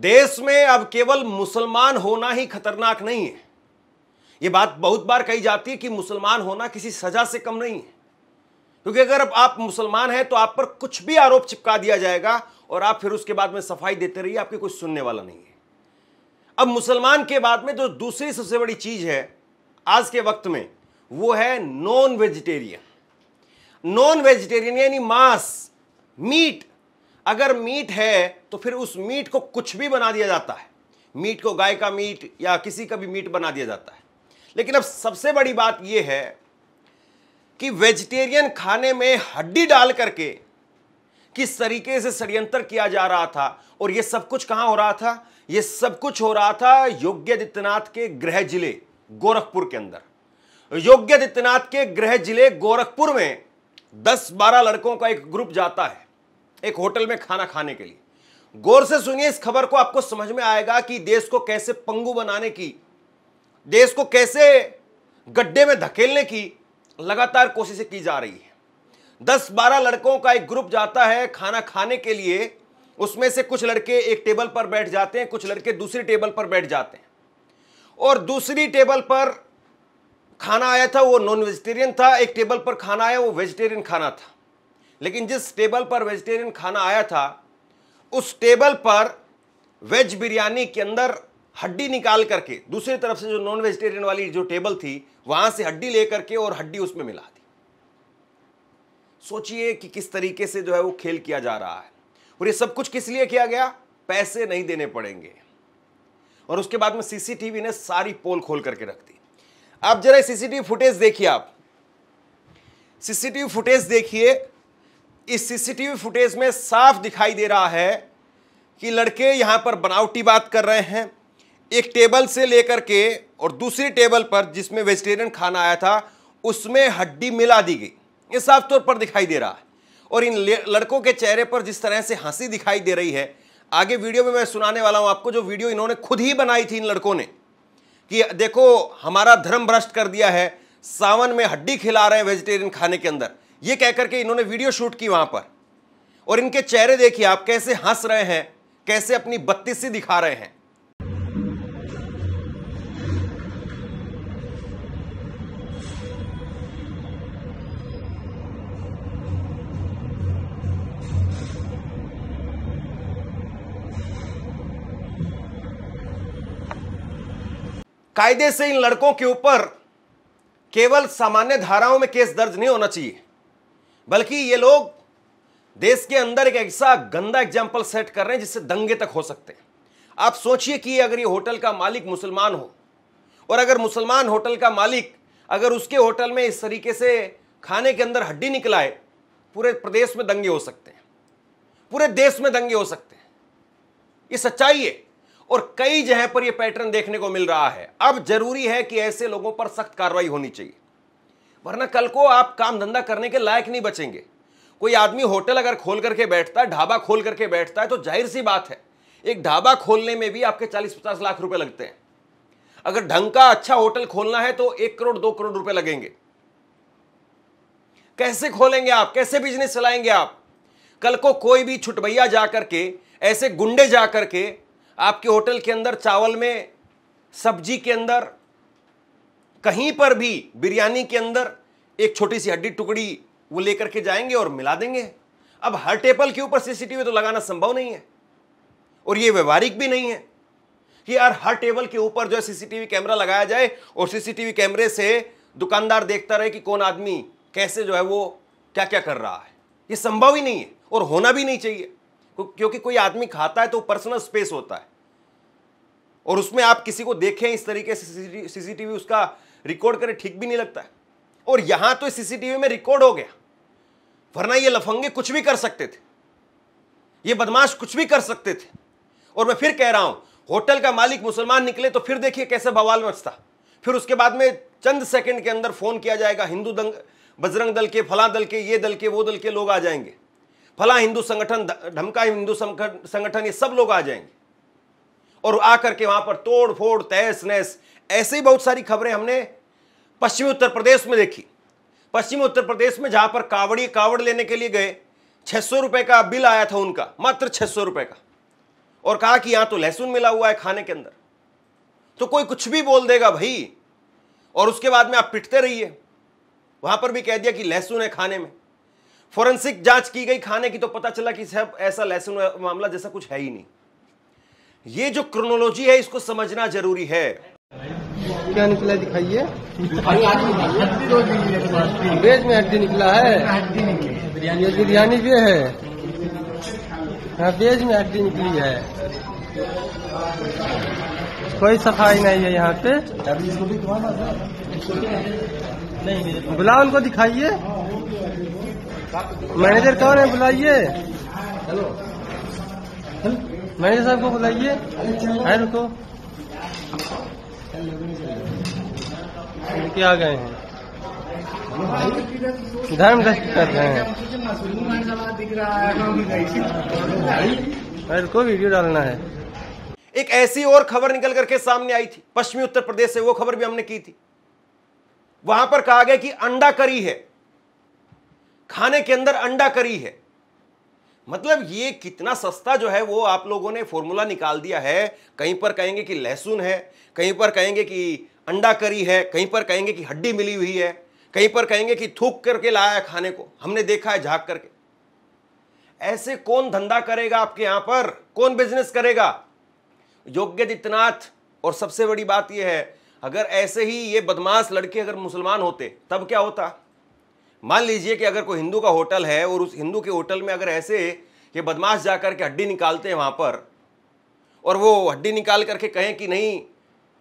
देश में अब केवल मुसलमान होना ही खतरनाक नहीं है। यह बात बहुत बार कही जाती है कि मुसलमान होना किसी सजा से कम नहीं है, क्योंकि अगर अब आप मुसलमान हैं तो आप पर कुछ भी आरोप चिपका दिया जाएगा और आप फिर उसके बाद में सफाई देते रहिए, आपके कोई सुनने वाला नहीं है। अब मुसलमान के बाद में जो दूसरी सबसे बड़ी चीज है आज के वक्त में, वो है नॉन वेजिटेरियन। नॉन वेजिटेरियन यानी मांस, मीट। अगर मीट है तो फिर उस मीट को कुछ भी बना दिया जाता है। मीट को गाय का मीट या किसी का भी मीट बना दिया जाता है। लेकिन अब सबसे बड़ी बात यह है कि वेजिटेरियन खाने में हड्डी डाल करके किस तरीके से षड्यंत्र किया जा रहा था। और यह सब कुछ कहां हो रहा था? यह सब कुछ हो रहा था योगी आदित्यनाथ के गृह जिले गोरखपुर के अंदर। योगी आदित्यनाथ के गृह जिले गोरखपुर में 10-12 लड़कों का एक ग्रुप जाता है एक होटल में खाना खाने के लिए। गौर से सुनिए इस खबर को, आपको समझ में आएगा कि देश को कैसे पंगु बनाने की, देश को कैसे गड्ढे में धकेलने की लगातार कोशिशें की जा रही है। 10-12 लड़कों का एक ग्रुप जाता है खाना खाने के लिए। उसमें से कुछ लड़के एक टेबल पर बैठ जाते हैं, कुछ लड़के दूसरी टेबल पर बैठ जाते हैं। और दूसरी टेबल पर खाना आया था वो नॉन वेजिटेरियन था, एक टेबल पर खाना आया वो वेजिटेरियन खाना था। लेकिन जिस टेबल पर वेजिटेरियन खाना आया था उस टेबल पर वेज बिरयानी के अंदर हड्डी निकाल करके दूसरी तरफ से जो नॉन वेजिटेरियन वाली जो टेबल थी वहां से हड्डी लेकर के और हड्डी उसमें मिला दी। सोचिए कि किस तरीके से जो है वो खेल किया जा रहा है। और ये सब कुछ किस लिए किया गया? पैसे नहीं देने पड़ेंगे। और उसके बाद में सीसीटीवी ने सारी पोल खोल करके रख दी। आप जरा सीसीटीवी फुटेज देखिए, आप सीसीटीवी फुटेज देखिए। इस सीसीटीवी फुटेज में साफ दिखाई दे रहा है कि लड़के यहां पर बनावटी बात कर रहे हैं। एक टेबल से लेकर के और दूसरी टेबल पर जिसमें वेजिटेरियन खाना आया था उसमें हड्डी मिला दी गई, ये साफ तौर पर दिखाई दे रहा है। और इन लड़कों के चेहरे पर जिस तरह से हंसी दिखाई दे रही है, आगे वीडियो में मैं सुनाने वाला हूं आपको, जो वीडियो इन्होंने खुद ही बनाई थी इन लड़कों ने, कि देखो हमारा धर्म भ्रष्ट कर दिया है, सावन में हड्डी खिला रहे हैं वेजिटेरियन खाने के अंदर, ये कहकर के इन्होंने वीडियो शूट की वहां पर। और इनके चेहरे देखिए आप कैसे हंस रहे हैं, कैसे अपनी बत्तीसी दिखा रहे हैं। कायदे से इन लड़कों के ऊपर केवल सामान्य धाराओं में केस दर्ज नहीं होना चाहिए, बल्कि ये लोग देश के अंदर एक ऐसा गंदा एग्जाम्पल सेट कर रहे हैं जिससे दंगे तक हो सकते हैं। आप सोचिए कि अगर ये होटल का मालिक मुसलमान हो और अगर मुसलमान होटल का मालिक अगर उसके होटल में इस तरीके से खाने के अंदर हड्डी निकलाए, पूरे प्रदेश में दंगे हो सकते हैं, पूरे देश में दंगे हो सकते हैं। ये सच्चाई है और कई जगह पर यह पैटर्न देखने को मिल रहा है। अब जरूरी है कि ऐसे लोगों पर सख्त कार्रवाई होनी चाहिए, वरना कल को आप काम धंधा करने के लायक नहीं बचेंगे। कोई आदमी होटल अगर खोल करके बैठता है, ढाबा खोल करके बैठता है, तो जाहिर सी बात है एक ढाबा खोलने में भी आपके 40-50 लाख रुपए लगते हैं। अगर ढंग का अच्छा होटल खोलना है तो 1 करोड़ 2 करोड़ रुपए लगेंगे। कैसे खोलेंगे आप? कैसे बिजनेस चलाएंगे आप? कल को कोई भी छुटभैया जाकर के, ऐसे गुंडे जाकर के आपके होटल के अंदर चावल में, सब्जी के अंदर, कहीं पर भी बिरयानी के अंदर एक छोटी सी हड्डी टुकड़ी वो लेकर के जाएंगे और मिला देंगे। अब हर टेबल के ऊपर सीसीटीवी तो लगाना संभव नहीं है और ये व्यवहारिक भी नहीं है कि यार हर टेबल के ऊपर जो है सीसीटीवी कैमरा लगाया जाए और सीसीटीवी कैमरे से दुकानदार देखता रहे कि कौन आदमी कैसे जो है वो क्या क्या कर रहा है। ये संभव ही नहीं है और होना भी नहीं चाहिए, क्योंकि कोई आदमी खाता है तो पर्सनल स्पेस होता है और उसमें आप किसी को देखें इस तरीके से सीसीटीवी उसका रिकॉर्ड करे, ठीक भी नहीं लगता है। और यहां तो सीसीटीवी में रिकॉर्ड हो गया, वरना ये लफंगे कुछ भी कर सकते थे, ये बदमाश कुछ भी कर सकते थे। और मैं फिर कह रहा हूं, होटल का मालिक मुसलमान निकले तो फिर देखिए कैसे बवाल मचता। फिर उसके बाद में चंद सेकंड के अंदर फोन किया जाएगा, हिंदू बजरंग दल के, फला दल के, ये दल के, वो दल के लोग आ जाएंगे, फला हिंदू संगठन, ढमका हिंदू संगठन, ये सब लोग आ जाएंगे और आकर के वहां पर तोड़ फोड़, तहस नहस। ऐसे ही बहुत सारी खबरें हमने पश्चिमी उत्तर प्रदेश में देखी। पश्चिमी उत्तर प्रदेश में जहां पर कावड़ लेने के लिए गए, 600 रुपए का बिल आया था उनका, मात्र 600 रुपए का, और कहा कि यहां तो लहसुन मिला हुआ है खाने के अंदर। तो कोई कुछ भी बोल देगा भाई, और उसके बाद में आप पिटते रहिए। वहां पर भी कह दिया कि लहसुन है खाने में। फोरेंसिक जांच की गई खाने की, तो पता चला कि साहब ऐसा लहसुन मामला जैसा कुछ है ही नहीं। ये जो क्रोनोलॉजी है इसको समझना जरूरी है। क्या निकला दिखाइए। वेज में हड्डी निकला है, ये बिरयानी भी है। हाँ, वेज में हड्डी निकली है। कोई सफाई नहीं है यहाँ पे। बुलाओ उनको, दिखाइए। मैनेजर कौन है, बुलाइए। मैनेजर साहब को बुलाइए। है, रुको, क्या गए हैं, धर्म दस्त कर रहे हैं। रुको, वीडियो डालना है। एक ऐसी और खबर निकल करके सामने आई थी पश्चिमी उत्तर प्रदेश से, वो खबर भी हमने की थी। वहां पर कहा गया कि अंडा करी है, खाने के अंदर अंडा करी है। मतलब ये कितना सस्ता जो है वो आप लोगों ने फॉर्मूला निकाल दिया है। कहीं पर कहेंगे कि लहसुन है, कहीं पर कहेंगे कि अंडा करी है, कहीं पर कहेंगे कि हड्डी मिली हुई है, कहीं पर कहेंगे कि थूक करके लाया है खाने को, हमने देखा है झांक करके। ऐसे कौन धंधा करेगा आपके यहां पर, कौन बिजनेस करेगा? योगी आदित्यनाथ। और सबसे बड़ी बात यह है, अगर ऐसे ही ये बदमाश लड़के अगर मुसलमान होते तब क्या होता? मान लीजिए कि अगर कोई हिंदू का होटल है और उस हिंदू के होटल में अगर ऐसे ये बदमाश जाकर के हड्डी निकालते हैं वहां पर, और वो हड्डी निकाल करके कहें कि नहीं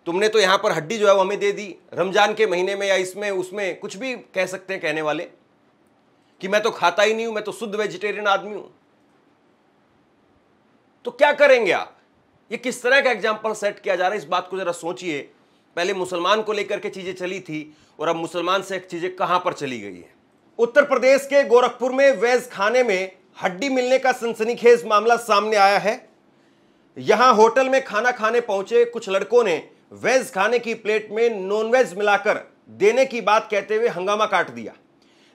तुमने तो यहां पर हड्डी जो है वो हमें दे दी रमजान के महीने में, या इसमें उसमें कुछ भी कह सकते हैं कहने वाले कि मैं तो खाता ही नहीं हूं, मैं तो शुद्ध वेजिटेरियन आदमी हूं। तो क्या करेंगे आप? ये किस तरह का एग्जाम्पल सेट किया जा रहा है, इस बात को जरा सोचिए। पहले मुसलमान को लेकर के चीजें चली थी और अब मुसलमान से चीजें कहां पर चली गई है। उत्तर प्रदेश के गोरखपुर में वेज खाने में हड्डी मिलने का सनसनीखेज मामला सामने आया है। यहां होटल में खाना खाने पहुंचे कुछ लड़कों ने वेज खाने की प्लेट में नॉनवेज मिलाकर देने की बात कहते हुए हंगामा काट दिया।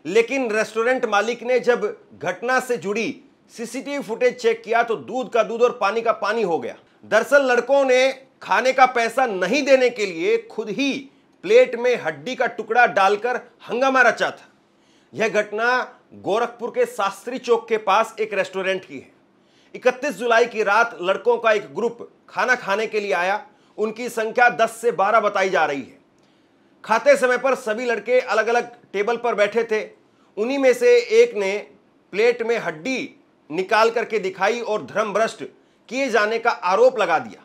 लेकिन रेस्टोरेंट मालिक ने जब घटना से जुड़ी सीसीटीवी फुटेज चेक किया तो दूध का दूध और पानी का पानी हो गया। दरअसल लड़कों ने खाने का पैसा नहीं देने के लिए खुद ही प्लेट में हड्डी का टुकड़ा डालकर हंगामा रचा था। यह घटना गोरखपुर के शास्त्री चौक के पास एक रेस्टोरेंट की है। 31 जुलाई की रात लड़कों का एक ग्रुप खाना खाने के लिए आया। उनकी संख्या 10 से 12 बताई जा रही है। खाते समय पर सभी लड़के अलग अलग टेबल पर बैठे थे। उन्हीं में से एक ने प्लेट में हड्डी निकाल करके दिखाई और धर्म भ्रष्ट किए जाने का आरोप लगा दिया।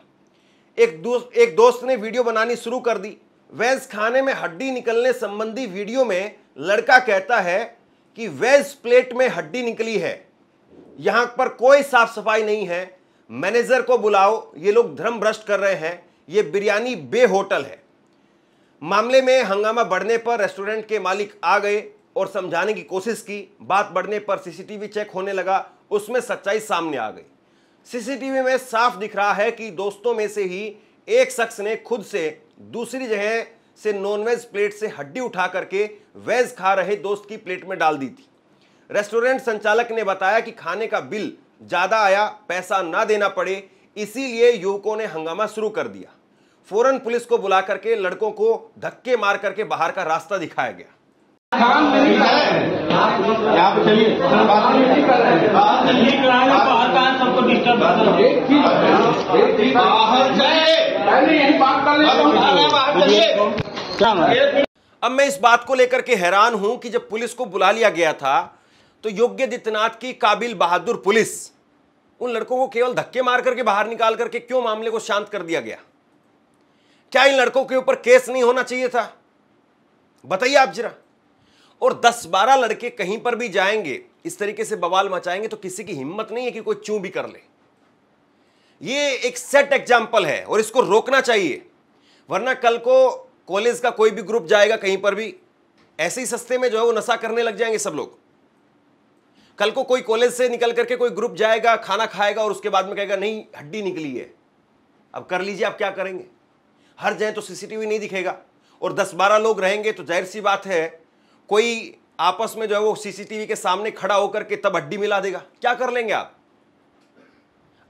एक दोस्त ने वीडियो बनानी शुरू कर दी। वेज खाने में हड्डी निकलने संबंधी वीडियो में लड़का कहता है कि वेज प्लेट में हड्डी निकली है, यहां पर कोई साफ सफाई नहीं है, मैनेजर को बुलाओ, ये लोग धर्म भ्रष्ट कर रहे हैं, ये बिरयानी बे होटल है। मामले में हंगामा बढ़ने पर रेस्टोरेंट के मालिक आ गए और समझाने की कोशिश की। बात बढ़ने पर सीसीटीवी चेक होने लगा, उसमें सच्चाई सामने आ गई। सीसीटीवी में साफ दिख रहा है कि दोस्तों में से ही एक शख्स ने खुद से दूसरी जगह से नॉनवेज प्लेट से हड्डी उठा करके वेज खा रहे दोस्त की प्लेट में डाल दी थी। रेस्टोरेंट संचालक ने बताया कि खाने का बिल ज्यादा आया, पैसा ना देना पड़े, इसीलिए युवकों ने हंगामा शुरू कर दिया। फौरन पुलिस को बुला करके लड़कों को धक्के मार करके बाहर का रास्ता दिखाया गया। अब मैं इस बात को लेकर के हैरान हूं कि जब पुलिस को बुला लिया गया था तो योगी आदित्यनाथ की काबिल बहादुर पुलिस उन लड़कों को केवल धक्के मार करके बाहर निकाल करके क्यों मामले को शांत कर दिया गया? क्या इन लड़कों के ऊपर केस नहीं होना चाहिए था? बताइए आप जरा। और 10-12 लड़के कहीं पर भी जाएंगे, इस तरीके से बवाल मचाएंगे तो किसी की हिम्मत नहीं है कि कोई चूं भी कर ले। ये एक सेट एग्जाम्पल है और इसको रोकना चाहिए, वरना कल को कॉलेज का कोई भी ग्रुप जाएगा कहीं पर भी, ऐसे ही सस्ते में जो है वो नशा करने लग जाएंगे सब लोग। कल को कोई कॉलेज से निकल करके कोई ग्रुप जाएगा, खाना खाएगा और उसके बाद में कहेगा नहीं हड्डी निकली है। अब कर लीजिए आप क्या करेंगे? हर जगह तो सीसीटीवी नहीं दिखेगा और 10-12 लोग रहेंगे तो जाहिर सी बात है कोई आपस में जो है वो सीसीटीवी के सामने खड़ा होकर के तब हड्डी मिला देगा। क्या कर लेंगे आप?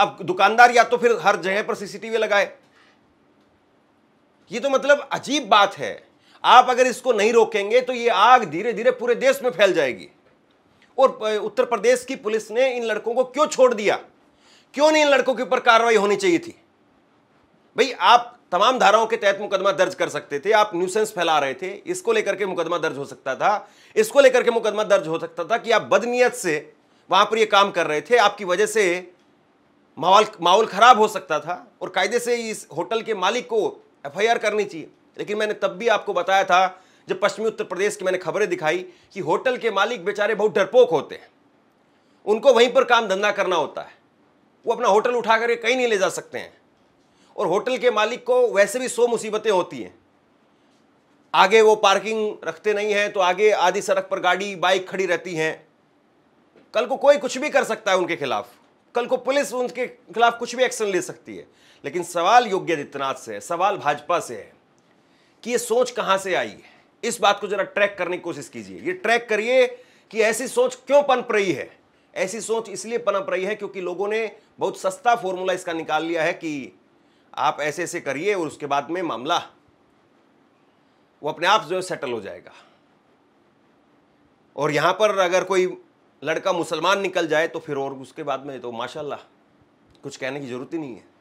अब दुकानदार या तो फिर हर जगह पर सीसीटीवी लगाए। ये तो मतलब अजीब बात है। आप अगर इसको नहीं रोकेंगे तो ये आग धीरे धीरे पूरे देश में फैल जाएगी। और उत्तर प्रदेश की पुलिस ने इन लड़कों को क्यों छोड़ दिया? क्यों नहीं इन लड़कों के ऊपर कार्रवाई होनी चाहिए थी? भाई आप तमाम धाराओं के तहत मुकदमा दर्ज कर सकते थे। आप न्यूसेंस फैला रहे थे, इसको लेकर के मुकदमा दर्ज हो सकता था। इसको लेकर के मुकदमा दर्ज हो सकता था कि आप बदनीयत से वहां पर ये काम कर रहे थे, आपकी वजह से माहौल खराब हो सकता था और कायदे से इस होटल के मालिक को एफआईआर करनी चाहिए। लेकिन मैंने तब भी आपको बताया था, जब पश्चिमी उत्तर प्रदेश की मैंने खबरें दिखाई, कि होटल के मालिक बेचारे बहुत डरपोक होते हैं। उनको वहीं पर काम धंधा करना होता है, वो अपना होटल उठा करके कहीं नहीं ले जा सकते हैं। और होटल के मालिक को वैसे भी 100 मुसीबतें होती हैं। आगे वो पार्किंग रखते नहीं हैं तो आगे आधी सड़क पर गाड़ी बाइक खड़ी रहती हैं। कल को कोई कुछ भी कर सकता है उनके खिलाफ, कल को पुलिस उनके खिलाफ कुछ भी एक्शन ले सकती है। लेकिन सवाल योगी आदित्यनाथ से है, सवाल भाजपा से है कि ये सोच कहां से आई है। इस बात को जरा ट्रैक करने की कोशिश कीजिए। ये ट्रैक करिए कि ऐसी सोच क्यों पनप रही है। ऐसी सोच इसलिए पनप रही है क्योंकि लोगों ने बहुत सस्ता फॉर्मूला इसका निकाल लिया है कि आप ऐसे ऐसे करिए और उसके बाद में मामला वो अपने आप जो है सेटल हो जाएगा। और यहां पर अगर कोई लड़का मुसलमान निकल जाए तो फिर और उसके बाद में तो माशाल्लाह कुछ कहने की जरूरत ही नहीं है।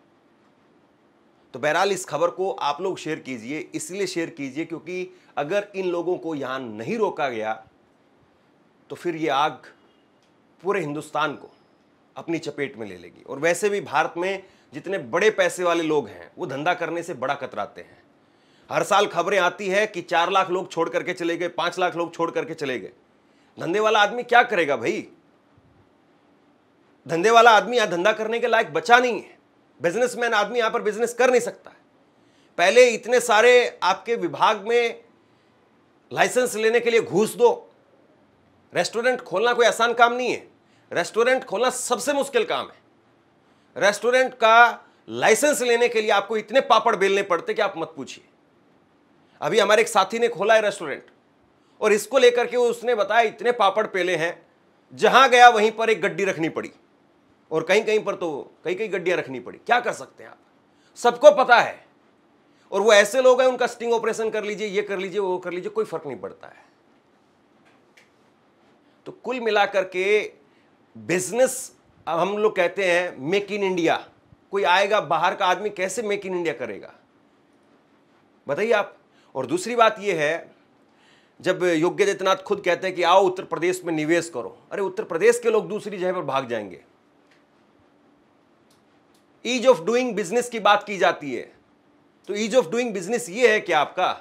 तो बहरहाल इस खबर को आप लोग शेयर कीजिए, इसलिए शेयर कीजिए क्योंकि अगर इन लोगों को यहां नहीं रोका गया तो फिर ये आग पूरे हिंदुस्तान को अपनी चपेट में ले लेगी। और वैसे भी भारत में जितने बड़े पैसे वाले लोग हैं वो धंधा करने से बड़ा कतराते हैं। हर साल खबरें आती है कि 4 लाख लोग छोड़ करके चले गए, 5 लाख लोग छोड़ करके चले गए। धंधे वाला आदमी क्या करेगा भाई? धंधे वाला आदमी यहां धंधा करने के लायक बचा नहीं है। बिजनेसमैन आदमी यहां पर बिजनेस कर नहीं सकता है। पहले इतने सारे आपके विभाग में लाइसेंस लेने के लिए घूस दो। रेस्टोरेंट खोलना कोई आसान काम नहीं है। रेस्टोरेंट खोलना सबसे मुश्किल काम है। रेस्टोरेंट का लाइसेंस लेने के लिए आपको इतने पापड़ बेलने पड़ते कि आप मत पूछिए। अभी हमारे एक साथी ने खोला है रेस्टोरेंट और इसको लेकर के उसने बताया इतने पापड़ पेले हैं, जहां गया वहीं पर एक गड्डी रखनी पड़ी और कहीं कहीं पर तो कई कई गड्डियां रखनी पड़ी। क्या कर सकते हैं आप? सबको पता है। और वो ऐसे लोग हैं, उनका स्टिंग ऑपरेशन कर लीजिए, ये कर लीजिए, वो कर लीजिए, कोई फर्क नहीं पड़ता है। तो कुल मिलाकर के बिजनेस, अब हम लोग कहते हैं मेक इन इंडिया, कोई आएगा बाहर का आदमी कैसे मेक इन इंडिया करेगा बताइए आप। और दूसरी बात यह है, जब योगी आदित्यनाथ खुद कहते हैं कि आओ उत्तर प्रदेश में निवेश करो, अरे उत्तर प्रदेश के लोग दूसरी जगह पर भाग जाएंगे। ईज ऑफ डूइंग बिजनेस की बात की जाती है, तो ईज ऑफ डूइंग बिजनेस ये है क्या आपका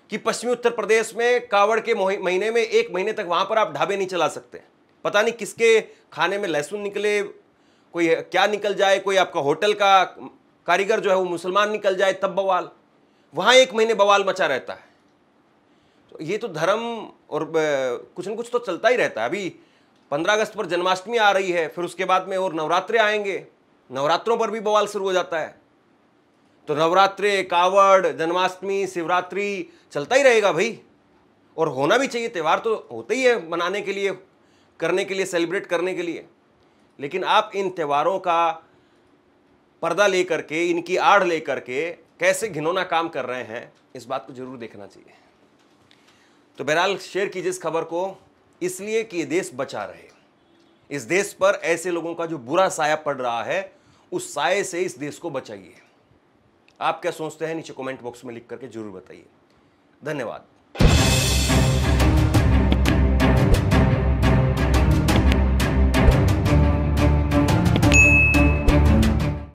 कि पश्चिमी उत्तर प्रदेश में कावड़ के महीने में 1 महीने तक वहां पर आप ढाबे नहीं चला सकते। पता नहीं किसके खाने में लहसुन निकले, कोई क्या निकल जाए, कोई आपका होटल का कारीगर जो है वो मुसलमान निकल जाए, तब बवाल। वहां 1 महीने बवाल मचा रहता है। तो ये तो धर्म और कुछ न कुछ तो चलता ही रहता है। अभी 15 अगस्त पर जन्माष्टमी आ रही है, फिर उसके बाद में और नवरात्रे आएंगे, नवरात्रों पर भी बवाल शुरू हो जाता है। तो नवरात्रे, कावड़, जन्माष्टमी, शिवरात्रि चलता ही रहेगा भाई। और होना भी चाहिए, त्यौहार तो होते ही है मनाने के लिए, करने के लिए, सेलिब्रेट करने के लिए। लेकिन आप इन त्योहारों का पर्दा लेकर के, इनकी आड़ लेकर के कैसे घिनौना काम कर रहे हैं, इस बात को जरूर देखना चाहिए। तो बहरहाल शेयर कीजिए इस खबर को, इसलिए कि ये देश बचा रहे। इस देश पर ऐसे लोगों का जो बुरा साया पड़ रहा है, उस साये से इस देश को बचाइए। आप क्या सोचते हैं नीचे कमेंट बॉक्स में लिख करके जरूर बताइए। धन्यवाद।